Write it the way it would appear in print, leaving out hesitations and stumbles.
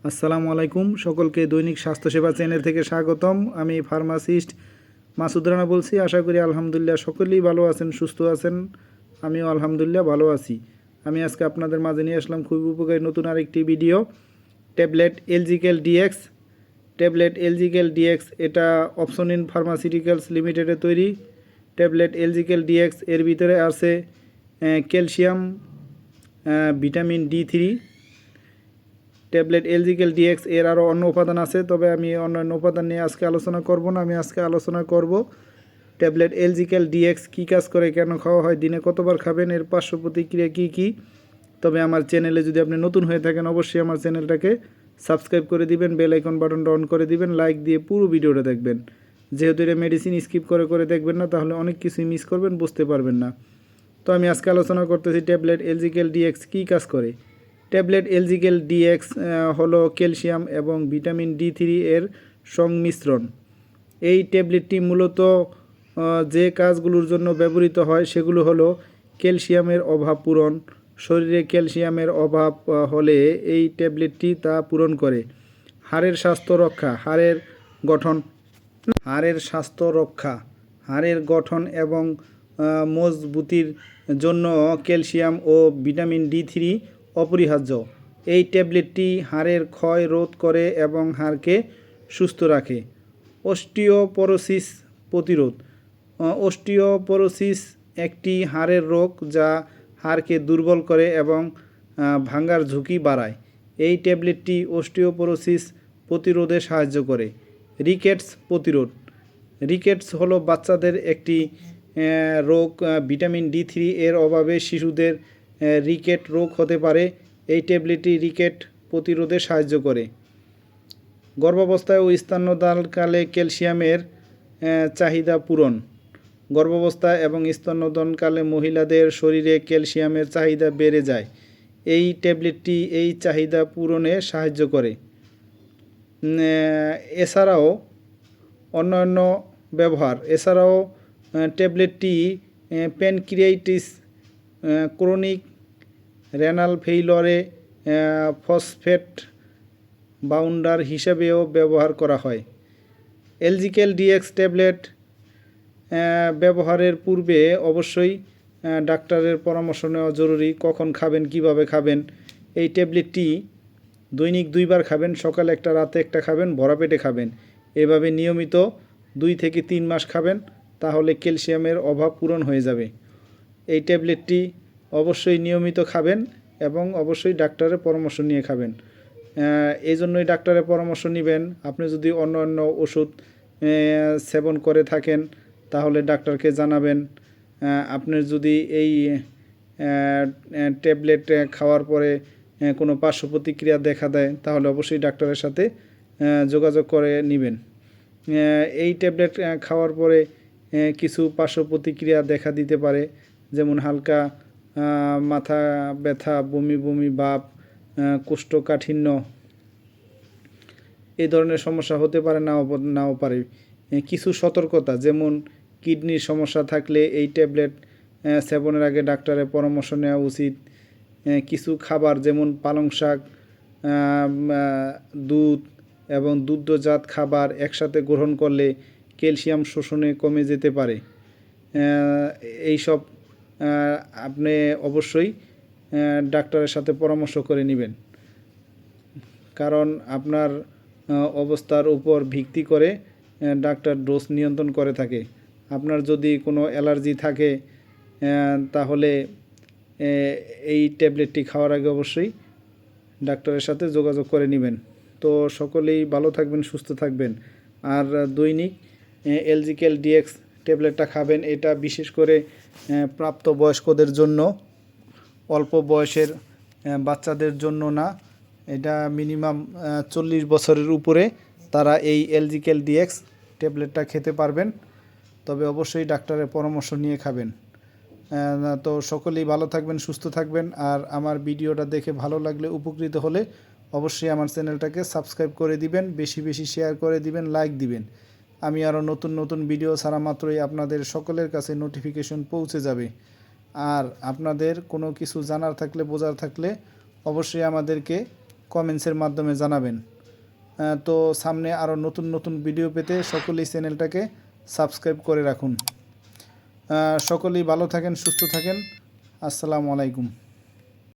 আসসালামু আলাইকুম সকলকে দৈনিক স্বাস্থ্যসেবা চ্যানেল থেকে স্বাগতম। আমি ফার্মাসিস্ট মাসুদ রানা বলছি। আশা করি আলহামদুলিল্লাহ সকলেই ভালো আছেন, সুস্থ আছেন। আমিও আলহামদুলিল্লাহ ভালো আছি। আমি আজকে আপনাদের মাঝে নিয়ে আসলাম খুবই উপকারী নতুন আরেকটি ভিডিও। ট্যাবলেট এলজিক্যাল ডিএক্স। ট্যাবলেট এলজিক্যাল ডিএক্স এটা অপশনিন ফার্মাসিউটিক্যালস লিমিটেডের তৈরি। ট্যাবলেট এলজিক্যাল ডিএক্স এর ভিতরে আছে ক্যালসিয়াম, ভিটামিন D3। ট্যাবলেট এলজিক্যাল ডিএক্স এর আরও অন্য উপাদান আছে, তবে আমি অন্যান্য উপাদান নিয়ে আজকে আলোচনা করব না। আমি আজকে আলোচনা করব ট্যাবলেট এলজিক্যাল ডিএক্স কী কাজ করে, কেন খাওয়া হয়, দিনে কতবার খাবেন, এর পার্শ্ব প্রতিক্রিয়া কী কী। তবে আমার চ্যানেলে যদি আপনি নতুন হয়ে থাকেন অবশ্যই আমার চ্যানেলটাকে সাবস্ক্রাইব করে দিবেন, বেল আইকন বাটনটা অন করে দিবেন, লাইক দিয়ে পুরো ভিডিওটা দেখবেন। যেহেতু এটা মেডিসিন স্কিপ করে করে দেখবেন না, তাহলে অনেক কিছুই মিস করবেন, বুঝতে পারবেন না। তো আমি আজকে আলোচনা করতেছি ট্যাবলেট এলজিক্যাল ডিএক্স কী কাজ করে। ট্যাবলেট এলজিক্যাল ডিএক্স হলো ক্যালসিয়াম এবং ভিটামিন D3 এর সংমিশ্রণ। এই ট্যাবলেটটি মূলত যে কাজগুলোর জন্য ব্যবহৃত হয় সেগুলো হলো ক্যালসিয়ামের অভাব পূরণ। শরীরে ক্যালসিয়ামের অভাব হলে এই ট্যাবলেটটি তা পূরণ করে। হাড়ের স্বাস্থ্য রক্ষা, হাড়ের গঠন এবং মজবুতির জন্য ক্যালসিয়াম ও ভিটামিন D3 অপরিহার্য। এই ট্যাবলেটটি হাড়ের ক্ষয় রোধ করে এবং হাড়কে সুস্থ রাখে। অস্টিওপোরোসিস প্রতিরোধ। অস্টিওপোরোসিস একটি হাড়ের রোগ যা হাড়কে দুর্বল করে এবং ভাঙার ঝুঁকি বাড়ায়। এই ট্যাবলেটটি অস্টিওপোরোসিস প্রতিরোধে সাহায্য করে। রিকেটস প্রতিরোধ। রিকেটস হলো বাচ্চাদের একটি রোগ। ভিটামিন D3 এর অভাবে শিশুদের রিকেট রোগ হতে পারে। এই ট্যাবলেটটি রিকেট প্রতিরোধে সাহায্য করে। গর্ভাবস্থায় ও স্তন্যদানকালে ক্যালসিয়ামের চাহিদা পূরণ। গর্ভাবস্থা এবং স্তন্যদানকালে মহিলাদের শরীরে ক্যালসিয়ামের চাহিদা বেড়ে যায়। এই ট্যাবলেটটি এই চাহিদা পূরণে সাহায্য করে। এছাড়াও অন্যান্য ব্যবহার। ট্যাবলেটটি প্যানক্রিয়াটিস, ক্রনিক রেনাল ফেইলরে ফসফেট বাউন্ডার হিসেবেও ব্যবহার করা হয়। এলজিক্যাল ডিএক্স ট্যাবলেট ব্যবহারের পূর্বে অবশ্যই ডাক্তারের পরামর্শ নেওয়া জরুরি। কখন খাবেন, কিভাবে খাবেন। এই ট্যাবলেটটি দৈনিক 2বার খাবেন, সকালে একটা, রাতে একটা খাবেন, ভরা পেটে খাবেন। এভাবে নিয়মিত 2 থেকে 3 মাস খাবেন, তাহলে ক্যালসিয়ামের অভাব পূরণ হয়ে যাবে। এই ট্যাবলেটটি অবশ্যই নিয়মিত খাবেন এবং অবশ্যই ডাক্তারের পরামর্শ নিয়ে খাবেন। এই জন্যই ডাক্তারের পরামর্শ নেবেন। আপনি যদি অন্য ওষুধ সেবন করে থাকেন তাহলে ডাক্তারকে জানাবেন। আপনার যদি এই ট্যাবলেট খাওয়ার পরে কোনো পার্শ্ব প্রতিক্রিয়া দেখা দেয় তাহলে অবশ্যই ডাক্তারের সাথে যোগাযোগ করে নেবেন। এই ট্যাবলেট খাওয়ার পরে কিছু পার্শ্ব প্রতিক্রিয়া দেখা দিতে পারে, যেমন হালকা মাথা ব্যথা, বমি বমি ভাব, কোষ্ঠকাঠিন্য, এই ধরনের সমস্যা হতে পারে, নাও পারে। কিছু সতর্কতা, যেমন কিডনির সমস্যা থাকলে এই ট্যাবলেট সেবনের আগে ডাক্তারের পরামর্শ নেওয়া উচিত। কিছু খাবার যেমন পালং শাক, দুধ এবং দুগ্ধজাত খাবার একসাথে গ্রহণ করলে ক্যালসিয়াম শোষণে কমে যেতে পারে। এইসব আপনি অবশ্যই ডাক্তারের সাথে পরামর্শ করে নেবেন, কারণ আপনার অবস্থার উপর ভিত্তি করে ডাক্তার ডোজ নিয়ন্ত্রণ করে থাকে। আপনার যদি কোনো অ্যালার্জি থাকে তাহলে এই ট্যাবলেটটি খাওয়ার আগে অবশ্যই ডাক্তারের সাথে যোগাযোগ করে নেবেন। তো সকলেই ভালো থাকবেন, সুস্থ থাকবেন। আর দৈনিক এলজিক্যাল ডিএক্স ট্যাবলেটটা খাবেন। এটা বিশেষ করে প্রাপ্তবয়স্কদের জন্য, অল্প বয়সের বাচ্চাদের জন্য না। এটা মিনিমাম 40 বছরের উপরে তারা এই এলজিক্যাল ডিএক্স ট্যাবলেটটা খেতে পারবেন, তবে অবশ্যই ডাক্তারের পরামর্শ নিয়ে খাবেন। তো সকলেই ভালো থাকবেন, সুস্থ থাকবেন। আর আমার ভিডিওটা দেখে ভালো লাগলে, উপকৃত হলে অবশ্যই আমার চ্যানেলটাকে সাবস্ক্রাইব করে দিবেন, বেশি বেশি শেয়ার করে দিবেন, লাইক দিবেন। আমি আরও নতুন ভিডিও ছাড়া মাত্রই আপনাদের সকলের কাছে নোটিফিকেশন পৌঁছে যাবে। আর আপনাদের কোনো কিছু জানার থাকলে, বোঝার থাকলে অবশ্যই আমাদেরকে কমেন্টসের মাধ্যমে জানাবেন। তো সামনে আরও নতুন নতুন ভিডিও পেতে সকলেই চ্যানেলটাকে সাবস্ক্রাইব করে রাখুন। সকলেই ভালো থাকেন, সুস্থ থাকেন। আসসালামু আলাইকুম।